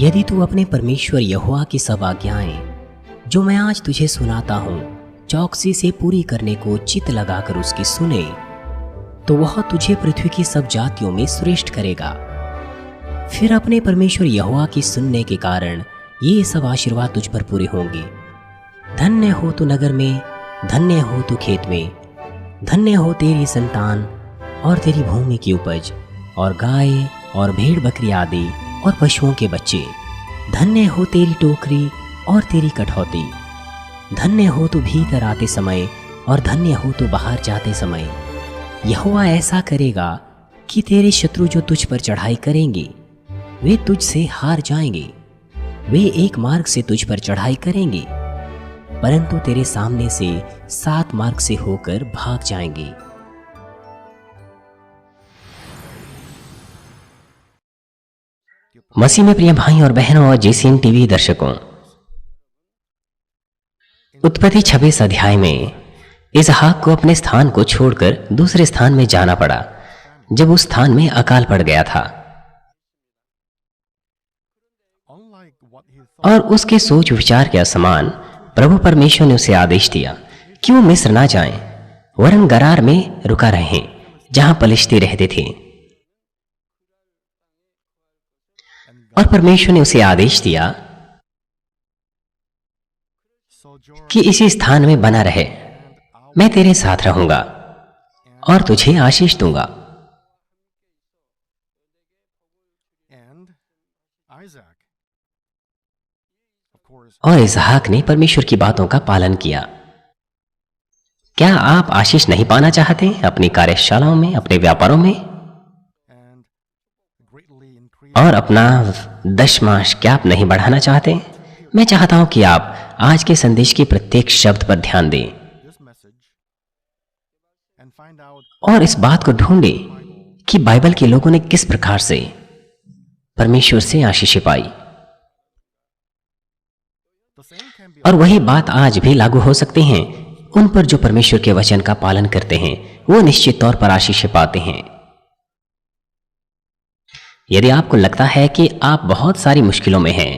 यदि तू अपने परमेश्वर यहोवा की सब आज्ञाएं जो मैं आज तुझे सुनाता हूँ चौकसी से पूरी करने को चित्त लगाकर उसकी सुने, तो वह तुझे पृथ्वी की सब जातियों में श्रेष्ठ करेगा। फिर अपने परमेश्वर यहोवा की सुनने के कारण ये सब आशीर्वाद तुझ पर पूरे होंगे। धन्य हो तू नगर में, धन्य हो तू खेत में, धन्य हो तेरी संतान और तेरी भूमि की उपज और गाय और भेड़ बकरी आदि और पशुओं के बच्चे। धन्य हो तेरी टोकरी और तेरी कठौती। धन्य हो तू भीतर आते समय और धन्य हो तू बाहर जाते समय। यहोवा ऐसा करेगा कि तेरे शत्रु जो तुझ पर चढ़ाई करेंगे वे तुझसे हार जाएंगे। वे एक मार्ग से तुझ पर चढ़ाई करेंगे परंतु तेरे सामने से 7 मार्ग से होकर भाग जाएंगे। मसीह में प्रिय भाई और बहनों और जेसीएन टीवी दर्शकों, उत्पत्ति 26 अध्याय में इसहाक को अपने स्थान को छोड़कर दूसरे स्थान में जाना पड़ा जब उस स्थान में अकाल पड़ गया था और उसके सोच विचार के असमान प्रभु परमेश्वर ने उसे आदेश दिया कि वो मिस्र ना जाएं, वरन गरार में रुका रहें जहां पलिश्ती रहते थे। और परमेश्वर ने उसे आदेश दिया कि इसी स्थान में बना रहे, मैं तेरे साथ रहूंगा और तुझे आशीष दूंगा। और इसहाक ने परमेश्वर की बातों का पालन किया। क्या आप आशीष नहीं पाना चाहते अपनी कार्यशालाओं में, अपने व्यापारों में? और अपना दशमांश क्या आप नहीं बढ़ाना चाहते? मैं चाहता हूं कि आप आज के संदेश के प्रत्येक शब्द पर ध्यान दें और इस बात को ढूंढें कि बाइबल के लोगों ने किस प्रकार से परमेश्वर से आशीषें पाई। और वही बात आज भी लागू हो सकती हैं उन पर जो परमेश्वर के वचन का पालन करते हैं, वो निश्चित तौर पर आशीषें पाते हैं। यदि आपको लगता है कि आप बहुत सारी मुश्किलों में हैं,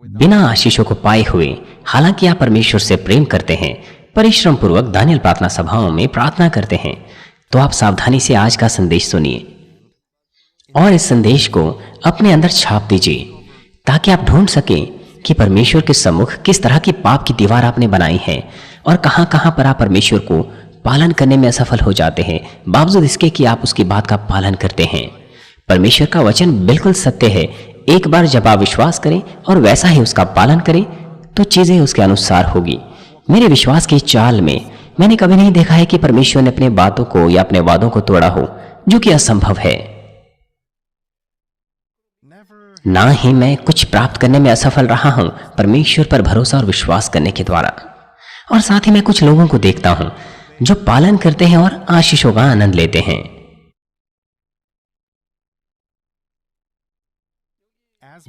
बिना आशीषों को पाए हुए, हालांकि आप परमेश्वर से प्रेम करते हैं, परिश्रम पूर्वक दानियल प्रार्थना सभाओं में प्रार्थना करते हैं, तो आप सावधानी से आज का संदेश सुनिए और इस संदेश को अपने अंदर छाप दीजिए ताकि आप ढूंढ सकें कि परमेश्वर के सम्मुख किस तरह की पाप की दीवार आपने बनाई है और कहां-कहां पर आप परमेश्वर को पालन करने में असफल हो जाते हैं, बावजूद इसके कि आप उसकी बात का पालन करते हैं। परमेश्वर का वचन बिल्कुल सत्य है। एक बार जब आप विश्वास करें और वैसा ही उसका पालन करें तो चीजें उसके अनुसार होगी। मेरे विश्वास की चाल में मैंने कभी नहीं देखा है कि परमेश्वर ने अपने बातों को या अपने वादों को तोड़ा हो, जो कि असंभव है। ना ही मैं कुछ प्राप्त करने में असफल रहा हूं परमेश्वर पर भरोसा और विश्वास करने के द्वारा। और साथ ही मैं कुछ लोगों को देखता हूं जो पालन करते हैं और आशीषों का आनंद लेते हैं।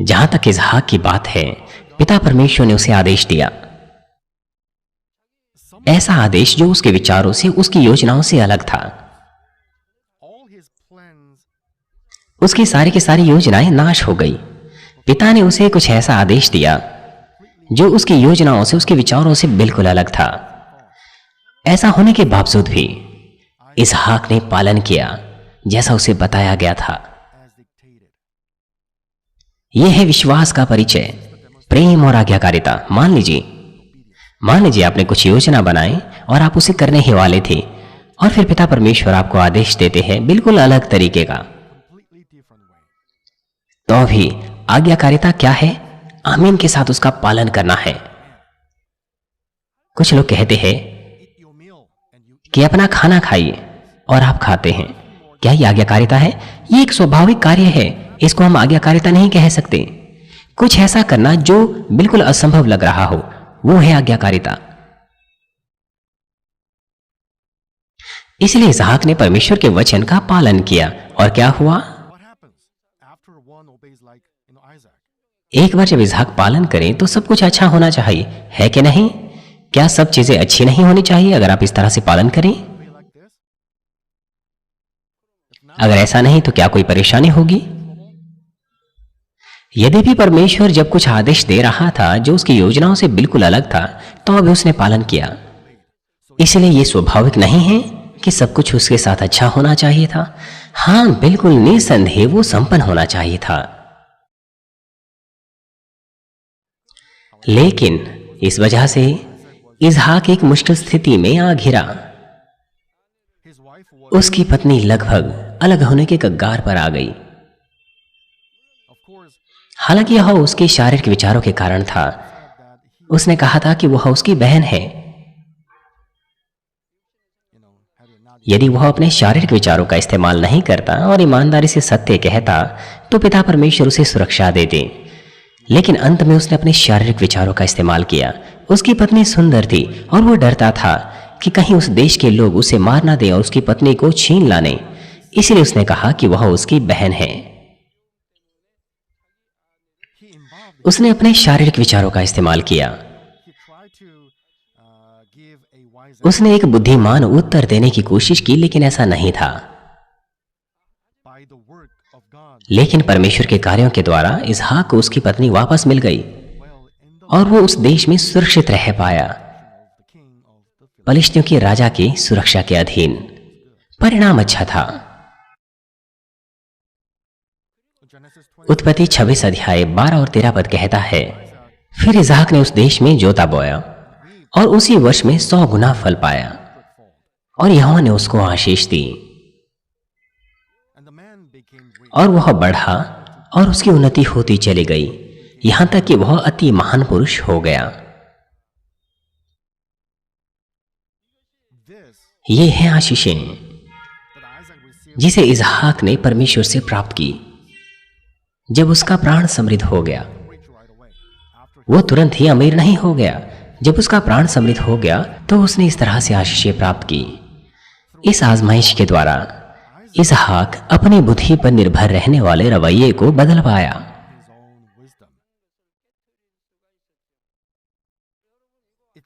जहां तक इसहाक की बात है, पिता परमेश्वर ने उसे आदेश दिया, ऐसा आदेश जो उसके विचारों से, उसकी योजनाओं से अलग था। उसकी सारी की सारी योजनाएं नाश हो गई। पिता ने उसे कुछ ऐसा आदेश दिया जो उसकी योजनाओं से, उसके विचारों से बिल्कुल अलग था। ऐसा होने के बावजूद भी इसहाक ने पालन किया जैसा उसे बताया गया था। यह है विश्वास का परिचय, प्रेम और आज्ञाकारिता। मान लीजिए आपने कुछ योजना बनाई और आप उसे करने ही वाले थे और फिर पिता परमेश्वर आपको आदेश देते हैं बिल्कुल अलग तरीके का। तो भी आज्ञाकारिता क्या है? आमीन के साथ उसका पालन करना है। कुछ लोग कहते हैं कि अपना खाना खाइए और आप खाते हैं। क्या यह आज्ञाकारिता है? यह एक स्वाभाविक कार्य है, इसको हम आज्ञाकारिता नहीं कह सकते। कुछ ऐसा करना जो बिल्कुल असंभव लग रहा हो, वो है आज्ञाकारिता। इसलिए इसहाक ने परमेश्वर के वचन का पालन किया और क्या हुआ? एक बार जब इसहाक पालन करें तो सब कुछ अच्छा होना चाहिए, है कि नहीं? क्या सब चीजें अच्छी नहीं होनी चाहिए अगर आप इस तरह से पालन करें? अगर ऐसा नहीं तो क्या कोई परेशानी होगी? यद्यपि परमेश्वर जब कुछ आदेश दे रहा था जो उसकी योजनाओं से बिल्कुल अलग था, तो अभी उसने पालन किया। इसलिए यह स्वाभाविक नहीं है कि सब कुछ उसके साथ अच्छा होना चाहिए था। हाँ, बिल्कुल निसंदेह वो संपन्न होना चाहिए था। लेकिन इस वजह से इसहाक एक मुश्किल स्थिति में आ घिरा। उसकी पत्नी लगभग अलग होने के कगार पर आ गई। हालांकि यह उसके शारीरिक विचारों के कारण था। उसने कहा था कि वह उसकी बहन है। यदि वह अपने शारीरिक विचारों का इस्तेमाल नहीं करता और ईमानदारी से सत्य कहता, तो पिता परमेश्वर उसे सुरक्षा देते। लेकिन अंत में उसने अपने शारीरिक विचारों का इस्तेमाल किया। उसकी पत्नी सुंदर थी और वो डरता था कि कहीं उस देश के लोग उसे मार ना दें और उसकी पत्नी को छीन लाने। इसलिए उसने कहा कि वह उसकी बहन है। उसने अपने शारीरिक विचारों का इस्तेमाल किया। उसने एक बुद्धिमान उत्तर देने की कोशिश की, लेकिन ऐसा नहीं था। लेकिन परमेश्वर के कार्यों के द्वारा इसहाक को उसकी पत्नी वापस मिल गई और वो उस देश में सुरक्षित रह पाया, पलिश्तियों के राजा की सुरक्षा के अधीन। परिणाम अच्छा था। उत्पत्ति 26 अध्याय 12 और 13 पद कहता है, फिर इसहाक ने उस देश में जोता बोया और उसी वर्ष में 100 गुना फल पाया और यहोवा ने उसको आशीष दी और वह बढ़ा और उसकी उन्नति होती चली गई, यहां तक कि वह अति महान पुरुष हो गया। ये हैं आशीषें जिसे इसहाक ने परमेश्वर से प्राप्त की। जब उसका प्राण समृद्ध हो गया, वो तुरंत ही अमीर नहीं हो गया। जब उसका प्राण समृद्ध हो गया तो उसने इस तरह से आशीषें प्राप्त की। इस आजमाइश के द्वारा इसहाक अपनी बुद्धि पर निर्भर रहने वाले रवैये को बदल पाया।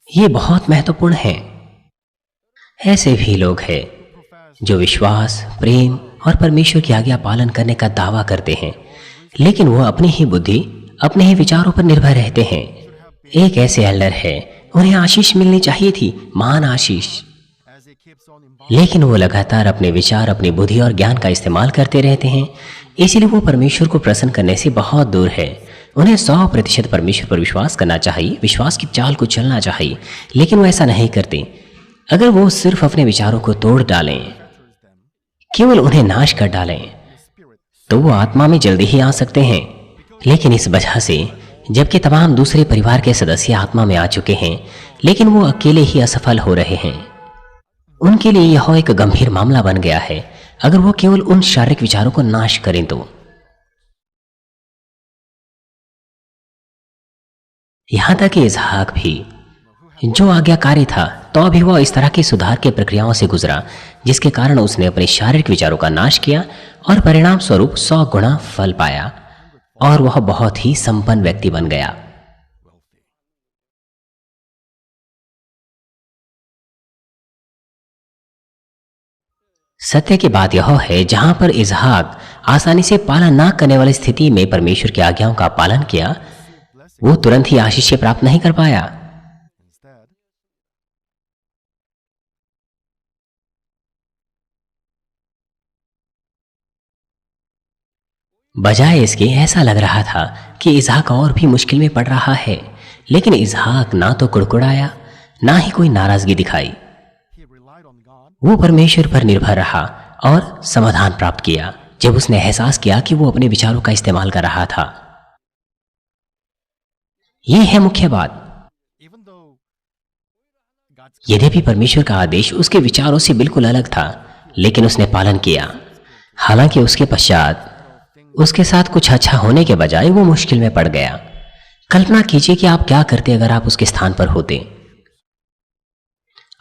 ये बहुत महत्वपूर्ण है। ऐसे भी लोग हैं जो विश्वास, प्रेम और परमेश्वर की आज्ञा पालन करने का दावा करते हैं, लेकिन वो अपनी ही बुद्धि, अपने ही विचारों पर निर्भर रहते हैं। एक ऐसे एल्डर है, उन्हें आशीष मिलनी चाहिए थी, महान आशीष, लेकिन वो लगातार अपने विचार, अपनी बुद्धि और ज्ञान का इस्तेमाल करते रहते हैं। इसीलिए वो परमेश्वर को प्रसन्न करने से बहुत दूर है। उन्हें 100% परमेश्वर पर विश्वास करना चाहिए, विश्वास की चाल को चलना चाहिए, लेकिन वो ऐसा नहीं करते। अगर वो सिर्फ अपने विचारों को तोड़ डालें, केवल उन्हें नाश कर डालें, तो वो आत्मा में जल्दी ही आ सकते हैं। लेकिन इस वजह से जबकि तमाम दूसरे परिवार के सदस्य आत्मा में आ चुके हैं, लेकिन वो अकेले ही असफल हो रहे हैं, उनके लिए यह एक गंभीर मामला बन गया है। अगर वो केवल उन शारीरिक विचारों को नाश करें तो यहां तक कि इसहाक भी जो आज्ञाकारी था, तो अभी वह इस तरह की सुधार के प्रक्रियाओं से गुजरा जिसके कारण उसने अपने शारीरिक विचारों का नाश किया और परिणाम स्वरूप 100 गुना फल पाया और वह बहुत ही संपन्न व्यक्ति बन गया। सत्य की बात यह है, जहां पर इसहाक आसानी से पालन ना करने वाली स्थिति में परमेश्वर की आज्ञाओं का पालन किया, वो तुरंत ही आशीष प्राप्त नहीं कर पाया। बजाय इसके ऐसा लग रहा था कि इसहाक और भी मुश्किल में पड़ रहा है, लेकिन इसहाक ना तो कुड़कुड़ाया, ना ही कोई नाराजगी दिखाई। वो परमेश्वर पर निर्भर रहा और समाधान प्राप्त किया जब उसने एहसास किया कि वो अपने विचारों का इस्तेमाल कर रहा था। ये है मुख्य बात। यद्यपि परमेश्वर का आदेश उसके विचारों से बिल्कुल अलग था, लेकिन उसने पालन किया। हालांकि उसके पश्चात उसके साथ कुछ अच्छा होने के बजाय वो मुश्किल में पड़ गया। कल्पना कीजिए कि आप क्या करते अगर आप उसके स्थान पर होते।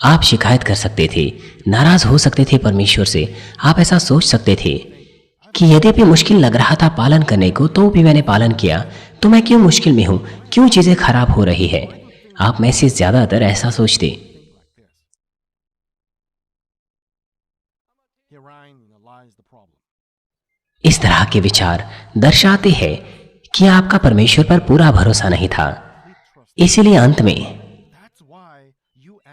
आप शिकायत कर सकते थे, नाराज हो सकते थे परमेश्वर से। आप ऐसा सोच सकते थे कि यद्यपि मुश्किल लग रहा था पालन करने को, तो भी मैंने पालन किया, तो मैं क्यों मुश्किल में हूं, क्यों चीजें खराब हो रही है। आप में से ज्यादातर ऐसा सोचते। इस तरह के विचार दर्शाते हैं कि आपका परमेश्वर पर पूरा भरोसा नहीं था। इसीलिए अंत में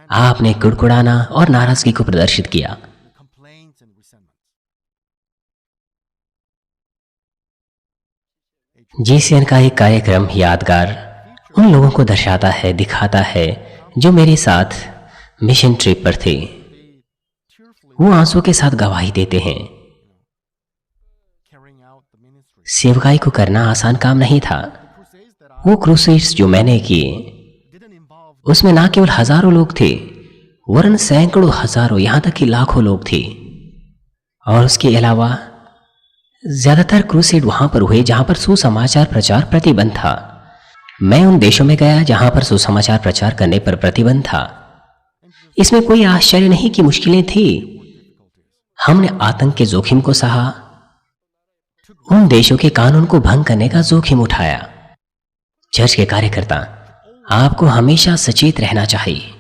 आपने कुड़कुड़ाना और नाराजगी को प्रदर्शित किया। जीसीएन का एक कार्यक्रम यादगार उन लोगों को दर्शाता है, दिखाता है जो मेरे साथ मिशन ट्रिप पर थे। वो आंसू के साथ गवाही देते हैं। सेवकाई को करना आसान काम नहीं था। वो क्रूसेड्स जो मैंने किए, उसमें ना केवल हजारों लोग थे, वरन सैकड़ों, हजारों, यहां तक कि लाखों लोग थे। और उसके अलावा ज्यादातर क्रूसेड वहां पर हुए जहां पर सुसमाचार प्रचार प्रतिबंध था। मैं उन देशों में गया जहां पर सुसमाचार प्रचार करने पर प्रतिबंध था। इसमें कोई आश्चर्य नहीं कि मुश्किलें थी। हमने आतंक के जोखिम को सहा, उन देशों के कानून को भंग करने का जोखिम उठाया। चर्च के कार्यकर्ता, आपको हमेशा सचेत रहना चाहिए।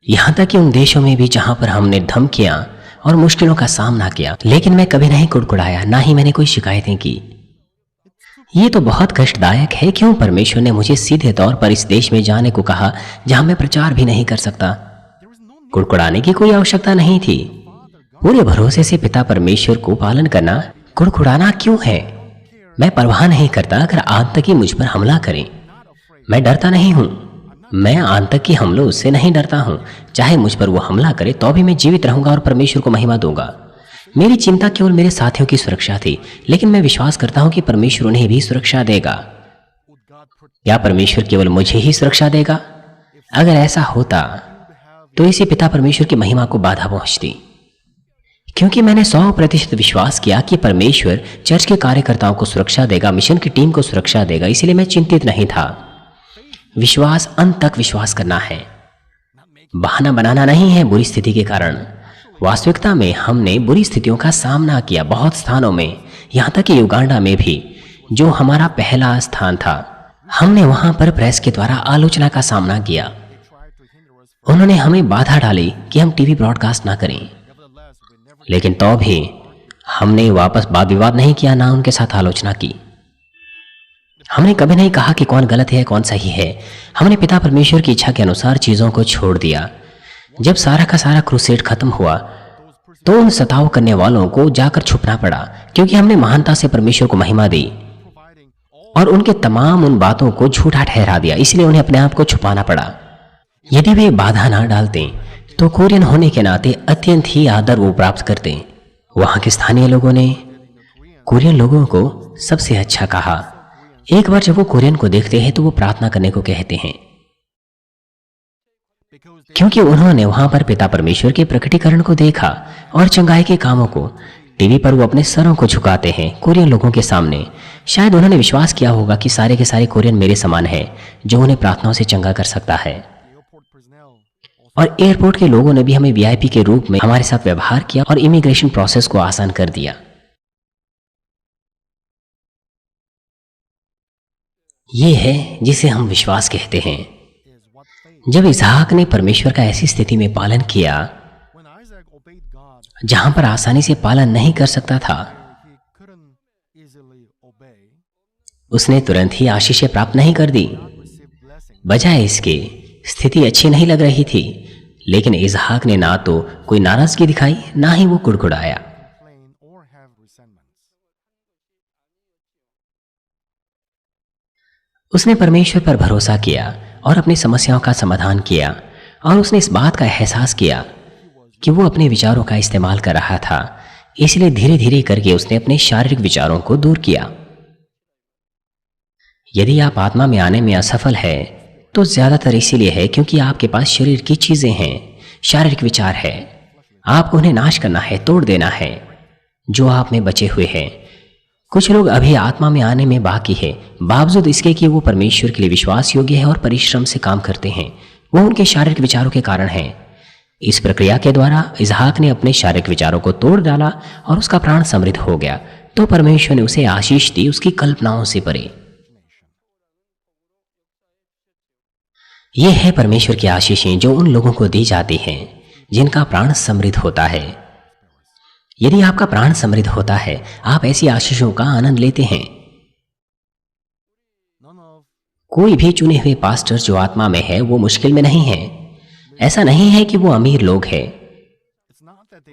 यहां तक कि उन देशों में भी जहां पर हमने धमकियां और मुश्किलों का सामना किया, लेकिन मैं कभी नहीं कुड़कुड़ाया, ना ही मैंने कोई शिकायतें की। ये तो बहुत कष्टदायक है। क्यों परमेश्वर ने मुझे सीधे तौर पर इस देश में जाने को कहा जहां मैं प्रचार भी नहीं कर सकता? कुड़कुड़ाने की कोई आवश्यकता नहीं थी। पूरे भरोसे से पिता परमेश्वर को पालन करना, कुड़कुड़ाना क्यों है? मैं परवाह नहीं करता अगर आतंकी मुझ पर हमला करें। मैं डरता नहीं हूं। मैं आतंकी हमलों से नहीं डरता हूं। चाहे मुझ पर वो हमला करे तो भी मैं जीवित रहूंगा और परमेश्वर को महिमा दूंगा। मेरी चिंता केवल मेरे साथियों की सुरक्षा थी, लेकिन मैं विश्वास करता हूं कि परमेश्वर उन्हें भी सुरक्षा देगा। क्या परमेश्वर केवल मुझे ही सुरक्षा देगा? अगर ऐसा होता तो इसी पिता परमेश्वर की महिमा को बाधा पहुंचती। क्योंकि मैंने 100% विश्वास किया कि परमेश्वर चर्च के कार्यकर्ताओं को सुरक्षा देगा, मिशन की टीम को सुरक्षा देगा, इसलिए मैं चिंतित नहीं था। विश्वास, अंत तक विश्वास करना है, बहाना बनाना नहीं है बुरी स्थिति के कारण। वास्तविकता में हमने बुरी स्थितियों का सामना किया बहुत स्थानों में, यहां तक कि युगांडा में भी, जो हमारा पहला स्थान था। हमने वहां पर प्रेस के द्वारा आलोचना का सामना किया। उन्होंने हमें बाधा डाली कि हम टीवी ब्रॉडकास्ट ना करें, लेकिन तो भी हमने वापस वाद विवाद नहीं किया, ना उनके साथ आलोचना की। हमने कभी नहीं कहा कि कौन गलत है कौन सही है। हमने पिता परमेश्वर की इच्छा के अनुसार चीजों को छोड़ दिया। जब सारा का सारा क्रूसेड खत्म हुआ तो उन सताव करने वालों को जाकर छुपना पड़ा, क्योंकि हमने महानता से परमेश्वर को महिमा दी और उनके तमाम उन बातों को झूठा ठहरा दिया, इसलिए उन्हें अपने आप को छुपाना पड़ा। यदि वे बाधा ना डालते तो कोरियन होने के नाते अत्यंत ही आदर वो प्राप्त करते। वहां के स्थानीय लोगों ने कोरियन लोगों को सबसे अच्छा कहा। एक बार जब वो कोरियन को देखते हैं तो वो प्रार्थना करने को कहते हैं, क्योंकि उन्होंने वहां पर पिता परमेश्वर के प्रकटीकरण को देखा और चंगाई के कामों को। टीवी पर वो अपने सरों को झुकाते हैं कोरियन लोगों के सामने। शायद उन्होंने विश्वास किया होगा कि सारे के सारे कोरियन मेरे समान हैं, जो उन्हें प्रार्थनाओं से चंगा कर सकता है। और एयरपोर्ट के लोगों ने भी हमें वीआईपी के रूप में हमारे साथ व्यवहार किया और इमिग्रेशन प्रोसेस को आसान कर दिया। ये है जिसे हम विश्वास कहते हैं। जब इसहाक ने परमेश्वर का ऐसी स्थिति में पालन किया जहां पर आसानी से पालन नहीं कर सकता था, उसने तुरंत ही आशीषें प्राप्त नहीं कर दी। बजाय इसके स्थिति अच्छी नहीं लग रही थी, लेकिन इसहाक ने ना तो कोई नाराजगी दिखाई, ना ही वो कुड़कुड़ाया। उसने परमेश्वर पर भरोसा किया और अपनी समस्याओं का समाधान किया, और उसने इस बात का एहसास किया कि वो अपने विचारों का इस्तेमाल कर रहा था, इसलिए धीरे धीरे करके उसने अपने शारीरिक विचारों को दूर किया। यदि आप आत्मा में आने में असफल है तो ज्यादातर इसीलिए है क्योंकि आपके पास शरीर की चीजें हैं, शारीरिक विचार है। आपको उन्हें नाश करना है, तोड़ देना है जो आप में बचे हुए हैं। कुछ लोग अभी आत्मा में आने में बाकी है, बावजूद इसके कि वो परमेश्वर के लिए विश्वास योग्य है और परिश्रम से काम करते हैं। वो उनके शारीरिक विचारों के कारण है। इस प्रक्रिया के द्वारा इसहाक ने अपने शारीरिक विचारों को तोड़ डाला और उसका प्राण समृद्ध हो गया। तो परमेश्वर ने उसे आशीष दी उसकी कल्पनाओं से परे। ये है परमेश्वर की आशीषें जो उन लोगों को दी जाती हैं जिनका प्राण समृद्ध होता है। यदि आपका प्राण समृद्ध होता है, आप ऐसी आशीषों का आनंद लेते हैं। कोई भी चुने हुए पास्टर जो आत्मा में है वो मुश्किल में नहीं है। ऐसा नहीं है कि वो अमीर लोग हैं।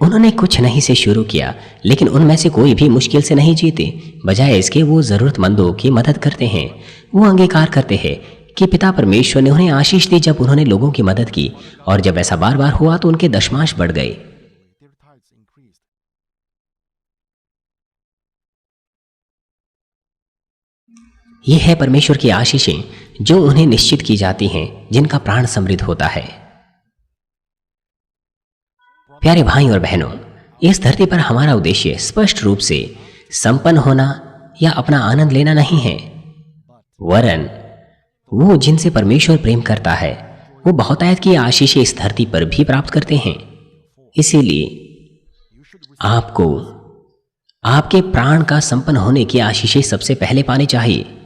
उन्होंने कुछ नहीं से शुरू किया, लेकिन उनमें से कोई भी मुश्किल से नहीं जीते। बजाय इसके वो जरूरतमंदों की मदद करते हैं। वो अंगीकार करते हैं कि पिता परमेश्वर ने उन्हें आशीष दी जब उन्होंने लोगों की मदद की, और जब ऐसा बार बार हुआ तो उनके दशमांश बढ़ गए। ये है परमेश्वर की आशीषें जो उन्हें निश्चित की जाती हैं, जिनका प्राण समृद्ध होता है। प्यारे भाई और बहनों, इस धरती पर हमारा उद्देश्य स्पष्ट रूप से संपन्न होना या अपना आनंद लेना नहीं है, वरन वो जिनसे परमेश्वर प्रेम करता है वो बहुतायत की आशीषें इस धरती पर भी प्राप्त करते हैं। इसीलिए आपको आपके प्राण का संपन्न होने की आशीषें सबसे पहले पानी चाहिए।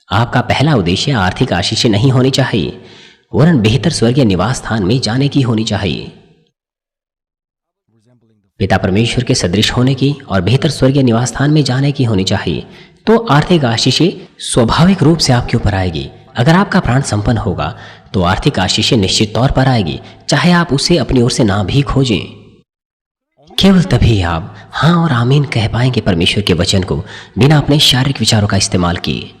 आपका पहला उद्देश्य आर्थिक आशीषें नहीं होनी चाहिए, वरन बेहतर स्वर्गीय निवास स्थान में जाने की होनी चाहिए। पिता परमेश्वर के सदृश होने की और बेहतर स्वर्गीय निवास स्थान में जाने की होनी चाहिए। तो आर्थिक आशीषें स्वाभाविक रूप से आपके ऊपर आएगी। अगर आपका प्राण संपन्न होगा तो आर्थिक आशीषें निश्चित तौर पर आएगी, चाहे आप उसे अपनी ओर से ना भी खोजें। केवल तभी आप हाँ और आमीन कह पाएंगे परमेश्वर के वचन को, बिना अपने शारीरिक विचारों का इस्तेमाल किए।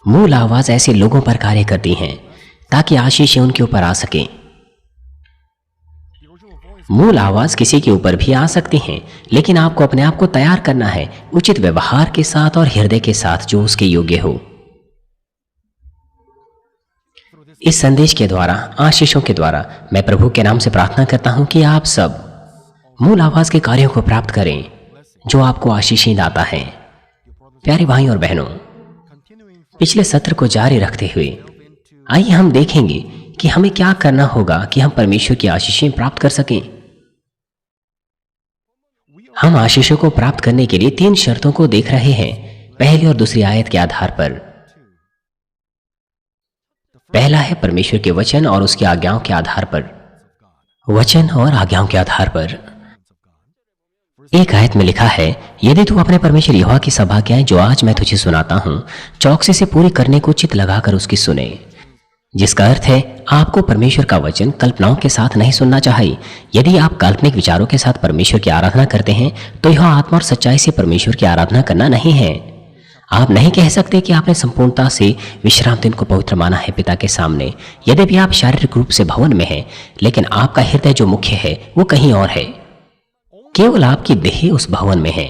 मूल आवाज ऐसे लोगों पर कार्य करती हैं ताकि आशीषें उनके ऊपर आ सकें। मूल आवाज किसी के ऊपर भी आ सकती हैं, लेकिन आपको अपने आप को तैयार करना है उचित व्यवहार के साथ और हृदय के साथ जो उसके योग्य हो। इस संदेश के द्वारा, आशीषों के द्वारा मैं प्रभु के नाम से प्रार्थना करता हूं कि आप सब मूल आवाज के कार्यों को प्राप्त करें जो आपको आशीषें लाता है। प्यारे भाई और बहनों, पिछले सत्र को जारी रखते हुए आइए हम देखेंगे कि हमें क्या करना होगा कि हम परमेश्वर की आशीषें प्राप्त कर सकें। हम आशीषों को प्राप्त करने के लिए 3 शर्तों को देख रहे हैं, पहली और दूसरी आयत के आधार पर। पहला है परमेश्वर के वचन और उसकी आज्ञाओं के आधार पर। वचन और आज्ञाओं के आधार पर एक आयत में लिखा है, यदि तू अपने परमेश्वर यहोवा की सब आज्ञाएं जो आज मैं तुझे सुनाता हूं चौकसी से पूरी करने को चित्त लगाकर उसकी सुने। जिसका अर्थ है आपको परमेश्वर का वचन कल्पनाओं के साथ नहीं सुनना चाहिए। यदि आप काल्पनिक विचारों के साथ परमेश्वर की आराधना करते हैं तो यह आत्मा और सच्चाई से परमेश्वर की आराधना करना नहीं है। आप नहीं कह सकते कि आपने संपूर्णता से विश्राम दिन को पवित्र माना है पिता के सामने, यद्यपि आप शारीरिक रूप से भवन में हैं, लेकिन आपका हृदय जो मुख्य है वो कहीं और है। केवल आपकी देह उस भवन में है।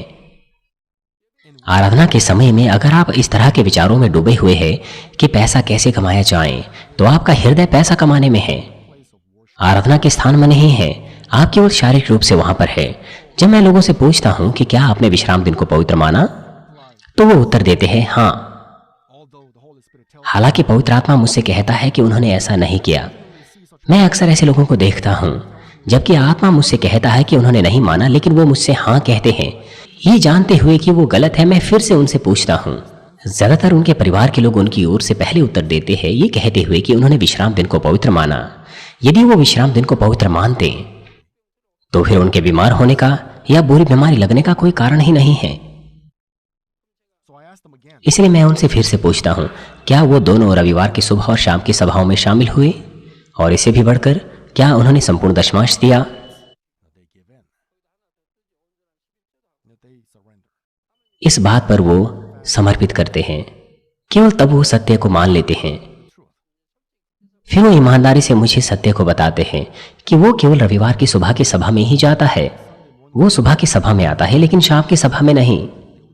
आराधना के समय में अगर आप इस तरह के विचारों में डूबे हुए हैं कि पैसा कैसे कमाया जाए, तो आपका हृदय पैसा कमाने में है, आराधना के स्थान में नहीं है। आप केवल शारीरिक रूप से वहां पर है। जब मैं लोगों से पूछता हूं कि क्या आपने विश्राम दिन को पवित्र माना, तो वो उत्तर देते हैं हाँ, हालांकि पवित्र आत्मा मुझसे कहता है कि उन्होंने ऐसा नहीं किया। मैं अक्सर ऐसे लोगों को देखता हूं, जबकि आत्मा मुझसे कहता है कि उन्होंने नहीं माना, लेकिन वो मुझसे हाँ कहते हैं। ये जानते हुए कि वो गलत है, मैं फिर से उनसे पूछता हूँ। ज्यादातर उनके परिवार के लोग उनकी ओर से पहले उत्तर देते हैं, ये कहते हुए कि उन्होंने विश्राम दिन को पवित्र माना। यदि वो विश्राम दिन को पवित्र मानते तो फिर उनके बीमार होने का या बुरी बीमारी लगने का कोई कारण ही नहीं है। इसलिए मैं उनसे फिर से पूछता हूँ, क्या वो दोनों रविवार की सुबह और शाम की सभाओं में शामिल हुए? और इसे भी बढ़कर, क्या उन्होंने संपूर्ण दशमांश दिया? इस बात पर वो समर्पित करते हैं। केवल तब वो सत्य को मान लेते हैं। फिर वो ईमानदारी से मुझे सत्य को बताते हैं कि वो केवल रविवार की सुबह की सभा में ही जाता है। वो सुबह की सभा में आता है, लेकिन शाम की सभा में नहीं।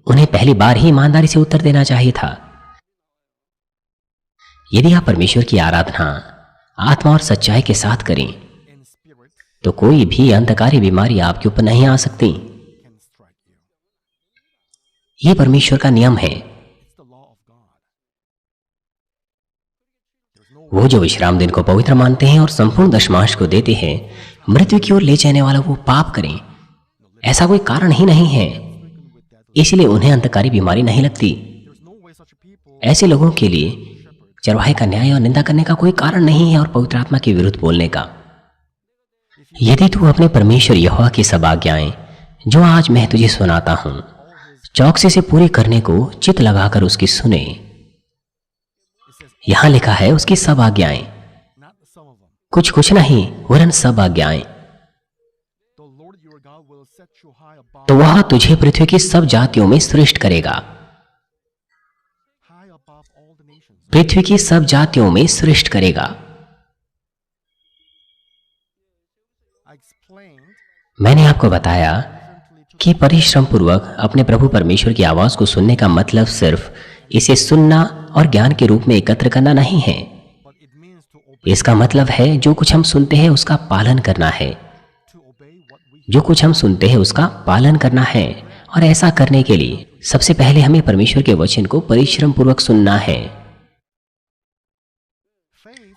उन्हें पहली बार ही ईमानदारी से उत्तर देना चाहिए था। यदि आप परमेश्वर की आराधना आत्मा और सच्चाई के साथ करें तो कोई भी अंधकारी बीमारी आपके ऊपर नहीं आ सकती। यह परमेश्वर का नियम है। वो जो विश्राम दिन को पवित्र मानते हैं और संपूर्ण दशमांश को देते हैं, मृत्यु की ओर ले जाने वाला वो पाप करें, ऐसा कोई कारण ही नहीं है। इसलिए उन्हें अंधकारी बीमारी नहीं लगती। ऐसे लोगों के लिए चरवाहे का न्याय और निंदा करने का कोई कारण नहीं है और पवित्र आत्मा के विरुद्ध बोलने का। यदि तू अपने परमेश्वर यहोवा की सब आज्ञाएं जो आज मैं तुझे सुनाता हूं चौकसी से पूरी करने को चित लगाकर उसकी सुने। यहां लिखा है उसकी सब आज्ञाएं, कुछ कुछ नहीं वरन सब आज्ञाएं। तो वह तुझे पृथ्वी की सब जातियों में श्रेष्ठ करेगा। पृथ्वी की सब जातियों में श्रेष्ठ करेगा। मैंने आपको बताया कि परिश्रम पूर्वक अपने प्रभु परमेश्वर की आवाज को सुनने का मतलब सिर्फ इसे सुनना और ज्ञान के रूप में एकत्र करना नहीं है। इसका मतलब है जो कुछ हम सुनते हैं उसका पालन करना है। जो कुछ हम सुनते हैं उसका पालन करना है। और ऐसा करने के लिए सबसे पहले हमें परमेश्वर के वचन को परिश्रम पूर्वक सुनना है।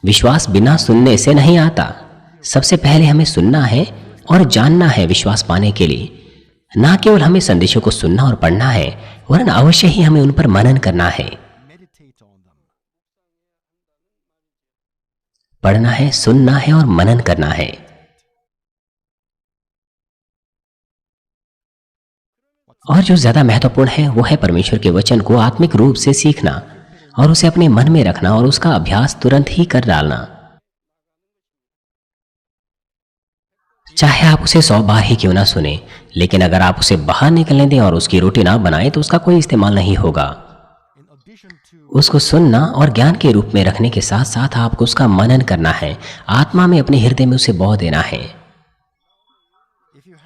विश्वास बिना सुनने से नहीं आता। सबसे पहले हमें सुनना है और जानना है विश्वास पाने के लिए। ना केवल हमें संदेशों को सुनना और पढ़ना है वरन अवश्य ही हमें उन पर मनन करना है। पढ़ना है, सुनना है और मनन करना है। और जो ज्यादा महत्वपूर्ण है वो है परमेश्वर के वचन को आत्मिक रूप से सीखना और उसे अपने मन में रखना और उसका अभ्यास तुरंत ही कर डालना। चाहे आप उसे 100 बार ही क्यों ना सुने, लेकिन अगर आप उसे बाहर निकलने दें और उसकी रोटी ना बनाएं तो उसका कोई इस्तेमाल नहीं होगा। उसको सुनना और ज्ञान के रूप में रखने के साथ साथ आपको उसका मनन करना है, आत्मा में अपने हृदय में उसे बो देना है।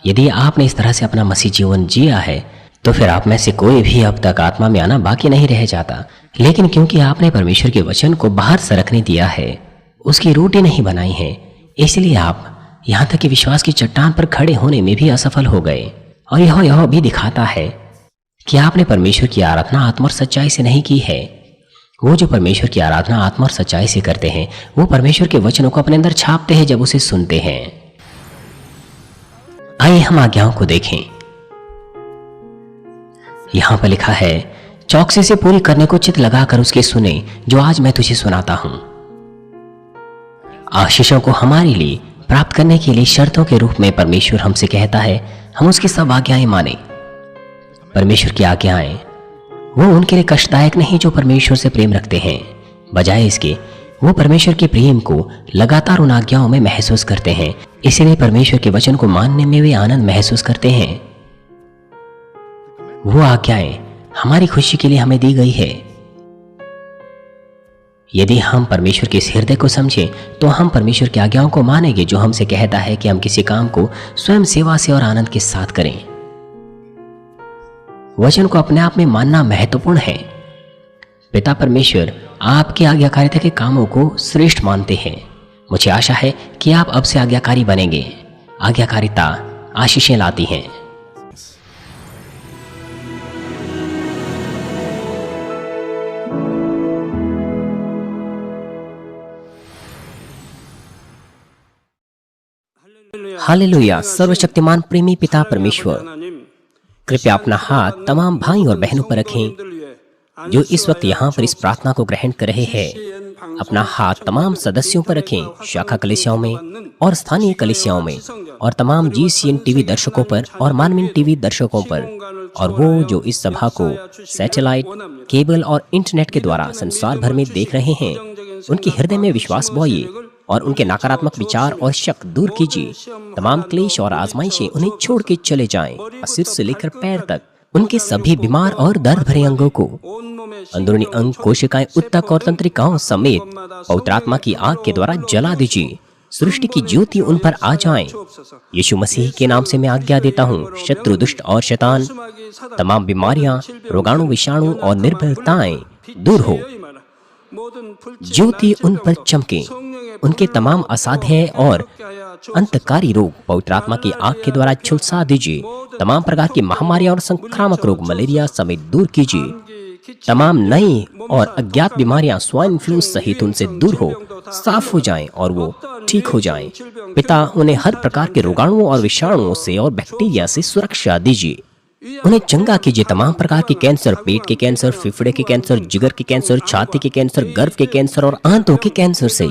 यदि आपने इस तरह से अपना मसीह जीवन जिया है तो फिर आप में से कोई भी अब तक आत्मा में आना बाकी नहीं रह जाता। लेकिन क्योंकि आपने परमेश्वर के वचन को बाहर सरकने दिया है, उसकी रोटी नहीं बनाई है, इसलिए आप यहां तक कि विश्वास की चट्टान पर खड़े होने में भी असफल हो गए। और यह भी दिखाता है कि आपने परमेश्वर की आराधना आत्मा और सच्चाई से नहीं की है। वो जो परमेश्वर की आराधना आत्मा और सच्चाई से करते हैं वो परमेश्वर के वचनों को अपने अंदर छापते हैं जब उसे सुनते हैं। आइए हम आज्ञाओं को देखें। यहां पर लिखा है चौकसी से पूरी करने को चित लगाकर उसके सुने जो आज मैं तुझे सुनाता हूं। आशीषों को हमारे लिए प्राप्त करने के लिए शर्तों के रूप में परमेश्वर हमसे कहता है हम उसकी सब आज्ञाएं माने। परमेश्वर की आज्ञाएं वो उनके लिए कष्टदायक नहीं जो परमेश्वर से प्रेम रखते हैं, बजाय इसके वो परमेश्वर के प्रेम को लगातार उन आज्ञाओं में महसूस करते हैं। इसीलिए परमेश्वर के वचन को मानने में वे आनंद महसूस करते हैं। वो आज्ञाएं हमारी खुशी के लिए हमें दी गई है। यदि हम परमेश्वर के इस हृदय को समझें तो हम परमेश्वर की आज्ञाओं को मानेंगे जो हमसे कहता है कि हम किसी काम को स्वयं सेवा से और आनंद के साथ करें। वचन को अपने आप में मानना महत्वपूर्ण है। पिता परमेश्वर आपकी आज्ञाकारिता के कामों को श्रेष्ठ मानते हैं। मुझे आशा है कि आप अब से आज्ञाकारी बनेंगे। आज्ञाकारिता आशीषें लाती हैं। हालेलुया। सर्वशक्तिमान प्रेमी पिता परमेश्वर, कृपया अपना हाथ तमाम भाई और बहनों पर रखें जो इस वक्त यहाँ पर इस प्रार्थना को ग्रहण कर रहे हैं। अपना हाथ तमाम सदस्यों पर रखें, शाखा कलीसियाओं में और स्थानीय कलीसियाओं में, और तमाम GCN टीवी दर्शकों पर और मानवीन टीवी दर्शकों पर, और वो जो इस सभा को सैटेलाइट, केबल और इंटरनेट के द्वारा संसार भर में देख रहे हैं, उनके हृदय में विश्वास बोइए और उनके नकारात्मक विचार और शक दूर कीजिए। तमाम क्लेश और आजमाइशें उन्हें छोड़ के चले जाएं और सिर से लेकर पैर तक उनके सभी बीमार और दर्द भरे अंगों को, अंदरूनी अंग, कोशिकाएं, उत्तक और तंत्रिकाओं समेत पवित्र आत्मा की आग के द्वारा जला दीजिए। सृष्टि की ज्योति उन पर आ जाए। यीशु मसीह के नाम से मैं आज्ञा देता हूँ, शत्रु, दुष्ट और शैतान, तमाम बीमारियां, रोगाणु, विषाणु और निर्बलताएं दूर हो। ज्योति उन पर चमके। उनके तमाम असाध्य और अंतकारी रोग पवित्र आत्मा की आग के द्वारा झुलसा दीजिए। तमाम प्रकार की महामारियां और संक्रामक रोग, मलेरिया समेत दूर कीजिए। तमाम नई और अज्ञात बीमारियां स्वाइन फ्लू सहित उनसे दूर हो, साफ हो जाएं और वो ठीक हो जाएं। पिता, उन्हें हर प्रकार के रोगाणुओं और विषाणुओं से और बैक्टीरिया से सुरक्षा दीजिए। उन्हें चंगा कीजिए तमाम प्रकार के कैंसर, पेट के कैंसर, फेफड़े के कैंसर, जिगर के कैंसर, छाती के कैंसर, गर्भ के कैंसर और आंतों के कैंसर से,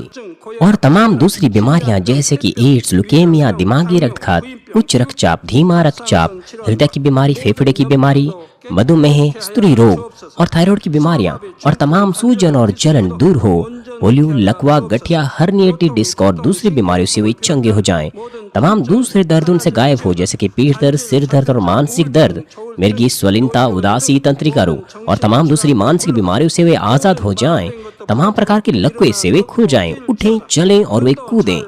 और तमाम दूसरी बीमारियां जैसे कि एड्स, लुकेमिया, दिमागी रक्तघात, उच्च रक्तचाप, धीमा रक्तचाप, हृदय की बीमारी, फेफड़े की बीमारी, मधुमेह, स्त्री रोग और थायराइड की बीमारियां और तमाम सूजन और जलन दूर हो। पोलियो, लकवा, गठिया, हर्निएटेड डिस्क और दूसरी बीमारियों से वे चंगे हो जाएं। तमाम दूसरे दर्द उनसे गायब हो, जैसे कि पीठ दर्द, सिर दर्द और मानसिक दर्द, मिर्गी, स्वलिनता, उदासी, तंत्रिका रोग और तमाम दूसरी मानसिक बीमारियों से वे आजाद हो जाएं। तमाम प्रकार के लकवे से वे खुल जाएं, उठें, चलें और वे कूदें।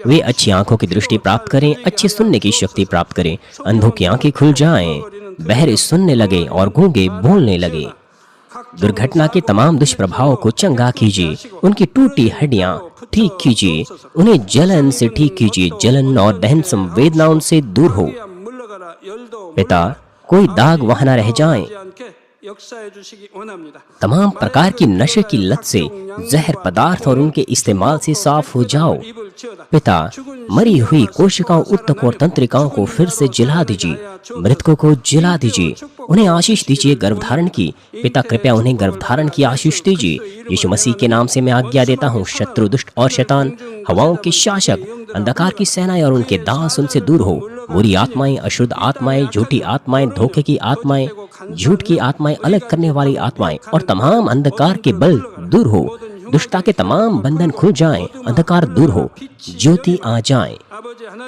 वे अच्छी आंखों की दृष्टि प्राप्त करें, अच्छे सुनने की शक्ति प्राप्त करें, अंधों की आंखें खुल जाएं, बहरे सुनने लगे और गूंगे बोलने लगे। दुर्घटना के तमाम दुष्प्रभावों को चंगा कीजिए, उनकी टूटी हड्डियां ठीक कीजिए, उन्हें जलन से ठीक कीजिए, जलन और दहन संवेदनाओं से दूर हो। पिता, कोई दाग वहां न रह जाएं। तमाम प्रकार की नशे की लत से, जहर पदार्थ और उनके इस्तेमाल से साफ हो जाओ। पिता, मरी हुई कोशिकाओं, उत्तकों और तंत्रिकाओं को फिर से जला दीजिए, मृतकों को जला दीजिए, उन्हें आशीष दीजिए गर्भधारण की। पिता, कृपया उन्हें गर्भधारण की आशीष दीजिए। यीशु मसीह के नाम से मैं आज्ञा देता हूँ, शत्रु, दुष्ट और शैतान, हवाओं के शासक, अंधकार की सेनाएं और उनके दास उनसे दूर हो। बुरी आत्माएं, अशुद्ध आत्माएं, झूठी आत्माएं, धोखे की आत्माएं, झूठ की आत्माएं, अलग करने वाली आत्माएं और तमाम अंधकार के बल दूर हो। दुष्टता के तमाम बंधन खुल जाएं, अंधकार दूर हो, ज्योति आ जाए।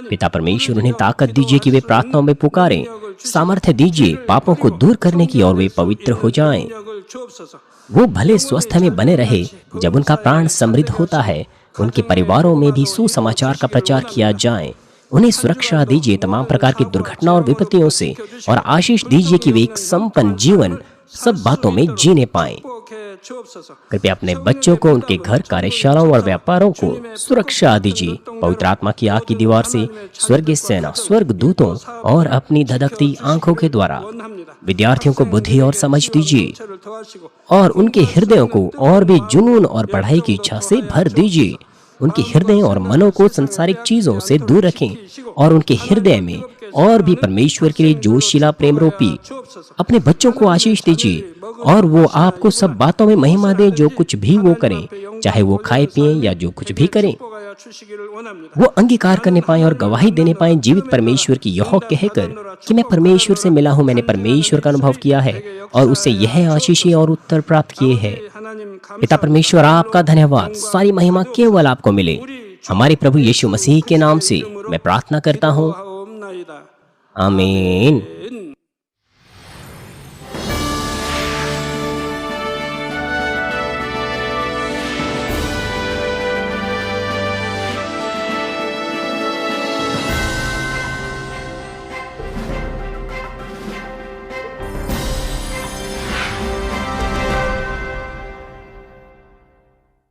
पिता परमेश्वर, उन्हें ताकत दीजिए कि वे प्रार्थनाओं में पुकारें, सामर्थ्य दीजिए पापों को दूर करने की और वे पवित्र हो जाएं। वो भले स्वस्थ में बने रहे जब उनका प्राण समृद्ध होता है। उनके परिवारों में भी सुसमाचार का प्रचार किया जाए। उन्हें सुरक्षा दीजिए तमाम प्रकार की दुर्घटना और विपत्तियों से, और आशीष दीजिए कि वे एक संपन्न जीवन सब बातों में जीने पाएं। कृपया अपने बच्चों को उनके घर, कार्यशालाओं और व्यापारों को सुरक्षा दीजिए। पवित्र आत्मा की आग की दीवार से, स्वर्गीय सेना, स्वर्ग दूतों और अपनी धधकती आंखों के द्वारा विद्यार्थियों को बुद्धि और समझ दीजिए, और उनके हृदयों को और भी जुनून और पढ़ाई की इच्छा से भर दीजिए। उनके हृदय और मनों को संसारिक चीजों से दूर रखें, और उनके हृदय में और भी परमेश्वर के लिए जोशीला प्रेम रोपी। अपने बच्चों को आशीष दीजिए, और वो आपको सब बातों में महिमा दें। जो कुछ भी वो करें, चाहे वो खाए पिएं या जो कुछ भी करें, वो अंगीकार करने पाएं और गवाही देने पाएं जीवित परमेश्वर की, यह कहकर कि मैं परमेश्वर से मिला हूं, मैंने परमेश्वर का अनुभव किया है और उससे यह आशीषें और उत्तर प्राप्त किए हैं। पिता परमेश्वर, आपका धन्यवाद। सारी महिमा केवल आपको मिले। हमारे प्रभु यीशु मसीह के नाम से मैं प्रार्थना करता हूँ, आमीन।